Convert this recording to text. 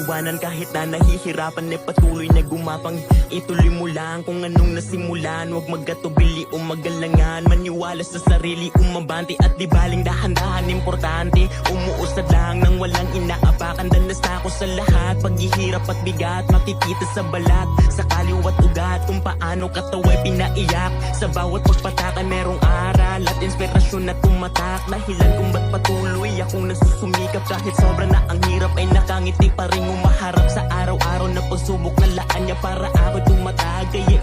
iwanan kahit na nahihirapan ay patuloy na gumapang. Ituloy mo lang kung anong nasimulan, huwag magkatubili o magalangan. Maniwala sa sarili, umabante at di baling dahan-dahan importante. Umuusad lang nang walang inaapakan, danas na ako sa lahat. Paghihirap at bigat, makikita sa balat, sa kaliwat ugat kung paano kataway pinaiyak. Sa bawat pagpatakan merong aral at inspirasyon na tumatak. Dahilan kung ba't patuloy akong nasusumikap kahit sobra na ang hirap ay nakangiti pa rin umaharap sa araw-araw na pagsubok na laan niya para ako'y tumatag. Kaya